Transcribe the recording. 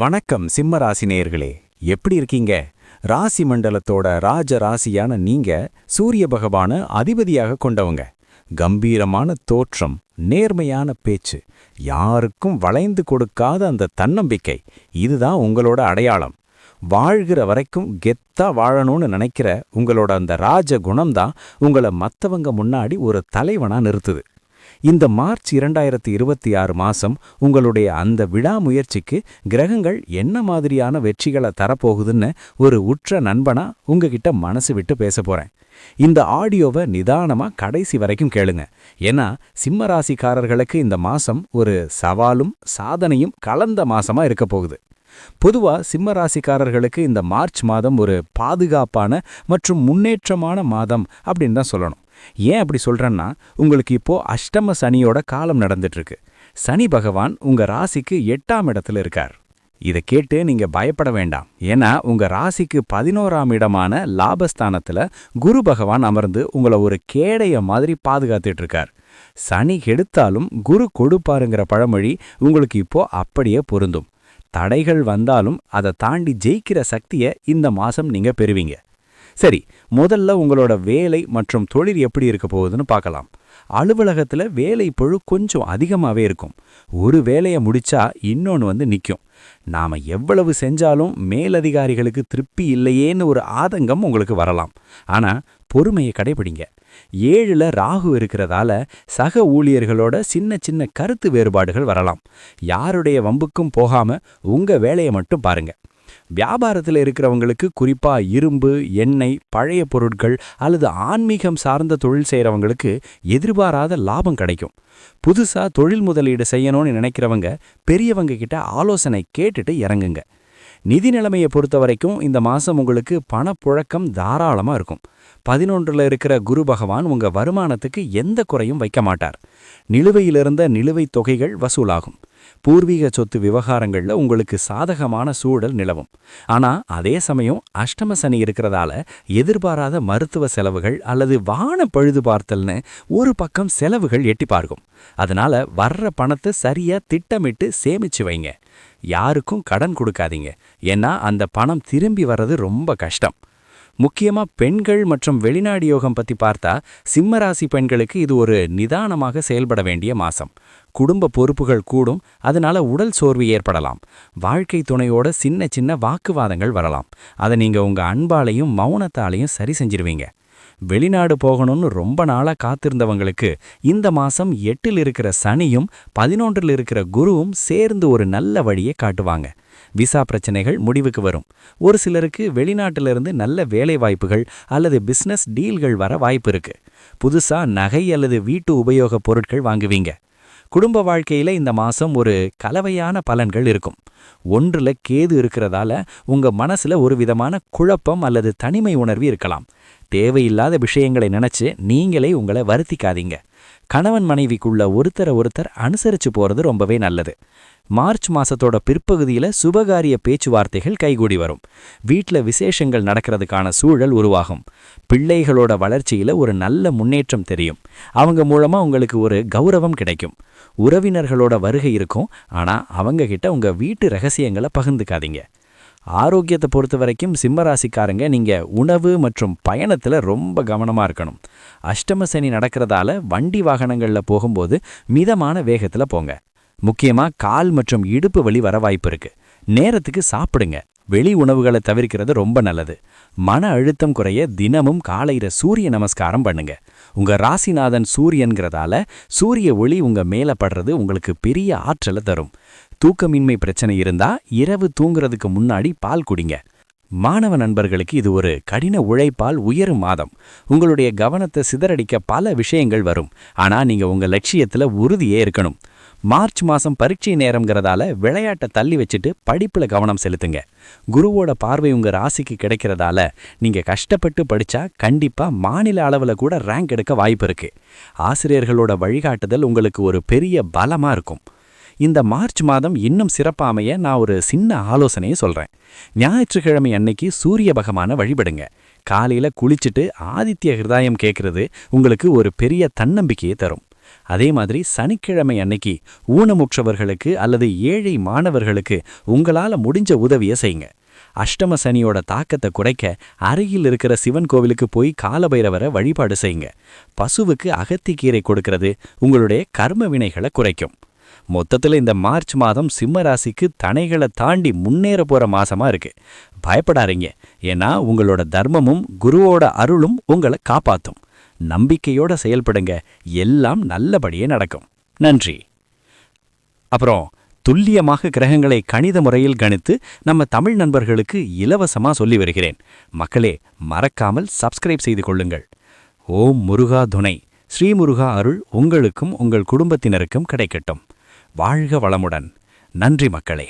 வணக்கம் சிம்ம ராசி நேயர்களே, எப்படி இருக்கீங்க? ராசி மண்டலத்தோட ராஜ ராசியான நீங்க சூரிய பகவான அதிபதியாக கொண்டவங்க. கம்பீரமான தோற்றம், நேர்மையான பேச்சு, யாருக்கும் வளைந்து கொடுக்காத அந்த தன்னம்பிக்கை, இதுதான் உங்களோட அடையாளம். வாழ்கிற வரைக்கும் கெத்தா வாழணும்னு நினைக்கிற உங்களோட அந்த ராஜ குணம்தான் உங்களை மத்தவங்க முன்னாடி ஒரு தலைவனா நிறுத்துது. இந்த மார்ச் 2026 மாசம் உங்களுடைய அந்த விடாமுயற்சிக்கு கிரகங்கள் என்ன மாதிரியான வெற்றிகளை தரப்போகுதுன்னு ஒரு உற்ற நண்பனா உங்ககிட்ட மனசு விட்டு பேச போறேன். இந்த ஆடியோவை நிதானமா கடைசி வரைக்கும் கேளுங்க. ஏன்னா சிம்ம ராசிக்காரர்களுக்கு இந்த மாசம் ஒரு சவாலும் சாதனையும் கலந்த மாசமா இருக்க போகுது. பொதுவா சிம்ம ராசிக்காரர்களுக்கு இந்த மார்ச் மாதம் ஒரு பாதுகாப்பான மற்றும் முன்னேற்றமான மாதம் அப்படின்னு தான் சொல்லணும். ஏன் அப்படி சொல்றேன்னா, உங்களுக்கு இப்போ அஷ்டம சனியோட காலம் நடந்துட்டு இருக்கு. சனி பகவான் உங்க ராசிக்கு 8ஆம் இடத்துல இருக்கார். இதை கேட்டு நீங்க பயப்பட வேண்டாம். ஏன்னா உங்க ராசிக்கு 11ஆம் இடமான லாபஸ்தானத்துல குரு பகவான் அமர்ந்து உங்களை ஒரு கேடைய மாதிரி பாதுகாத்துட்டு இருக்கார். சனி கெடுத்தாலும் குரு கொடுப்பாருங்கிற பழமொழி உங்களுக்கு இப்போ அப்படியே பொருந்தும். தடைகள் வந்தாலும் அதை தாண்டி ஜெயிக்கிற சக்தியை இந்த மாசம் நீங்க பெறுவீங்க. சரி, முதல்ல உங்களோட வேலை மற்றும் தொழில் எப்படி இருக்க போகுதுன்னு பார்க்கலாம். அலுவலகத்துல வேலை பழு கொஞ்சம் அதிகமாவே இருக்கும். ஒரு வேலையை முடிச்சா இன்னொன்னு வந்து நிற்கும். நாம எவ்வளவு செஞ்சாலும் மேலதிகாரிகளுக்கு திருப்தி இல்லையேன்னு ஒரு ஆதங்கம் உங்களுக்கு வரலாம். ஆனா பொறுமையை கடைபிடிங்க. 7ல் ராகு இருக்கிறதால சக ஊழியர்களோட சின்ன சின்ன கருத்து வேறுபாடுகள் வரலாம். யாருடைய வம்புக்கும் போகாம உங்க வேலையை மட்டும் பாருங்க. வியாபாரத்தில் இருக்கிறவங்களுக்கு குறிப்பா இரும்பு, எண்ணெய், பழைய பொருட்கள் அல்லது ஆன்மீகம் சார்ந்த தொழில் செய்கிறவங்களுக்கு எதிர்பாராத லாபம் கிடைக்கும். புதுசா தொழில் முதலீடு செய்யணும்னு நினைக்கிறவங்க பெரியவங்க கிட்ட ஆலோசனை கேட்டுட்டு இறங்குங்க. நிதி நிலைமையை பொறுத்த வரைக்கும் இந்த மாசம் உங்களுக்கு பணப்புழக்கம் தாராளமா இருக்கும். 11ல் இருக்கிற குரு பகவான் உங்க வருமானத்துக்கு எந்த குறையும் வைக்க மாட்டார். நிலுவையிலிருந்த நிலுவைத் தொகைகள் வசூலாகும். பூர்வீக சொத்து விவகாரங்கள்ல உங்களுக்கு சாதகமான சூழல் நிலவும். ஆனா அதே சமயம் அஷ்டம சனி இருக்கிறதால எதிர்பாராத மருத்துவ செலவுகள் அல்லது வாகன பழுது பார்த்தல்னு ஒரு பக்கம் செலவுகள் எட்டி பார்க்கும். அதனால வர்ற பணத்தை சரியா திட்டமிட்டு சேமிச்சு வைங்க. யாருக்கும் கடன் கொடுக்காதீங்க. ஏன்னா அந்த பணம் திரும்பி வர்றது ரொம்ப கஷ்டம். முக்கியமா பெண்கள் மற்றும் வெளிநாடு யோகம் பத்தி பார்த்தா சிம்மராசி பெண்களுக்கு இது ஒரு நிதானமாக செயல்பட வேண்டிய மாசம். குடும்ப பொறுப்புகள் கூடும். அதனால உடல் சோர்வு ஏற்படலாம். வாழ்க்கை துணையோட சின்ன சின்ன வாக்குவாதங்கள் வரலாம். அதை நீங்க உங்க அன்பாலையும் மௌனத்தாலையும் சரி செஞ்சிருவீங்க. வெளிநாடு போகணும்னு ரொம்ப நாளா காத்திருந்தவங்களுக்கு இந்த மாசம் 8ல் இருக்கிற சனியும் 11ல் இருக்கிற குருவும் சேர்ந்து ஒரு நல்ல வழியை காட்டுவாங்க. விசா பிரச்சனைகள் முடிவுக்கு வரும். ஒரு சிலருக்கு வெளிநாட்டிலிருந்து நல்ல வேலை வாய்ப்புகள் அல்லது பிசினஸ் டீல்கள் வர வாய்ப்பு இருக்கு. புதுசா நகை அல்லது வீட்டு உபயோகப் பொருட்கள் வாங்குவீங்க. குடும்ப வாழ்க்கையில இந்த மாசம் ஒரு கலவையான பலன்கள் இருக்கும். 1ல் கேது இருக்கிறதால உங்க மனசுல ஒரு விதமான குழப்பம் அல்லது தனிமை உணர்வு இருக்கலாம். தேவையில்லாத விஷயங்களை நினைச்சு நீங்களே உங்களை வருத்திக்காதீங்க. கணவன் மனைவிக்குள்ள ஒருத்தர் அனுசரிச்சு போறது ரொம்பவே நல்லது. மார்ச் மாசத்தோட பிற்பகுதியில சுபகாரிய பேச்சுவார்த்தைகள் கைகூடி வரும். வீட்ல விசேஷங்கள் நடக்கிறதுக்கான சூழல் உருவாகும். பிள்ளைகளோட வளர்ச்சியில ஒரு நல்ல முன்னேற்றம் தெரியும். அவங்க மூலமா உங்களுக்கு ஒரு கௌரவம் கிடைக்கும். உறவினர்களோட வருகை இருக்கும். ஆனா அவங்க கிட்ட உங்க வீட்டு ரகசியங்களை பகிர்ந்துக்காதீங்க. ஆரோக்கியத்தை பொறுத்த வரைக்கும் சிம்மராசிக்காரங்க நீங்க உணவு மற்றும் பயணத்துல ரொம்ப கவனமா இருக்கணும். அஷ்டம சனி நடக்கிறதால வண்டி வாகனங்கள்ல போகும்போது மிதமான வேகத்துல போங்க. முக்கியமா கால் மற்றும் இடுப்பு வலி வர வாய்ப்பு இருக்கு. நேரத்துக்கு சாப்பிடுங்க. வெளி உணவுகளை தவிர்க்கிறது ரொம்ப நல்லது. மன அழுத்தம் குறைய தினமும் காலையில சூரிய நமஸ்காரம் பண்ணுங்க. உங்க ராசிநாதன் சூரியன்கிறதால சூரிய ஒளி உங்க மேல படுறது உங்களுக்கு பெரிய ஆற்றலை தரும். தூக்கமின்மை பிரச்சனை இருந்தா இரவு தூங்குறதுக்கு முன்னாடி பால் குடிங்க. மாணவ நண்பர்களுக்கு இது ஒரு கடின உழைப்பால் உயரும் மாதம். உங்களுடைய கவனத்தை சிதறடிக்க பல விஷயங்கள் வரும். ஆனா நீங்க உங்க லட்சியத்துல உறுதியே இருக்கணும். மார்ச் மாசம் பரீட்சை நேரம்ங்கிறதால விளையாட்டை தள்ளி வச்சுட்டு படிப்புல கவனம் செலுத்துங்க. குருவோட பார்வை உங்க ராசிக்கு கிடைக்கிறதால நீங்க கஷ்டப்பட்டு படிச்சா கண்டிப்பா மாநில அளவுல கூட ரேங்க் எடுக்க வாய்ப்பு இருக்கு. ஆசிரியர்களோட வழிகாட்டுதல் உங்களுக்கு ஒரு பெரிய பலமா இருக்கும். இந்த மார்ச் மாதம் இன்னும் சிறப்பாமைய நான் ஒரு சின்ன ஆலோசனையை சொல்றேன். ஞாயிற்றுக்கிழமை அன்னைக்கு சூரிய பகவானை வழிபடுங்க. காலையில குளிச்சுட்டு ஆதித்ய ஹிருதயம் கேட்கறது உங்களுக்கு ஒரு பெரிய தன்னம்பிக்கையை தரும். அதே மாதிரி சனிக்கிழமை அன்னைக்கு ஊனமுற்றவர்களுக்கு அல்லது ஏழை மாணவர்களுக்கு உங்களால முடிஞ்ச உதவியை செய்யுங்க. அஷ்டம சனியோட தாக்கத்தை குறைக்க அருகில் இருக்கிற சிவன் கோவிலுக்கு போய் காலபைரவரை வழிபாடு செய்யுங்க. பசுவுக்கு அகத்திக்கீரை கொடுக்கறது உங்களுடைய கர்ம வினைகளை குறைக்கும். மொத்தத்தில் இந்த மார்ச் மாதம் சிம்ம ராசிக்கு தடைகளை தாண்டி முன்னேற போற மாசமா இருக்கு. பயப்படாதீங்க, ஏன்னா உங்களோட தர்மமும் குருவோட அருளும் உங்களை காப்பாத்தும். நம்பிக்கையோட செயல்படுங்க, எல்லாம் நல்லபடியே நடக்கும். நன்றி. அப்புறம் துல்லியமாக கிரகங்களை கணித முறையில் கணித்து நம்ம தமிழ் நண்பர்களுக்கு இலவசமா சொல்லி வருகிறேன். மக்களே, மறக்காமல் சப்ஸ்கிரைப் செய்து கொள்ளுங்கள். ஓம் முருகா துணை. ஸ்ரீமுருகா அருள் உங்களுக்கும் உங்கள் குடும்பத்தினருக்கும் கிடைக்கட்டும். வாழ்க வளமுடன். நன்றி மக்களே.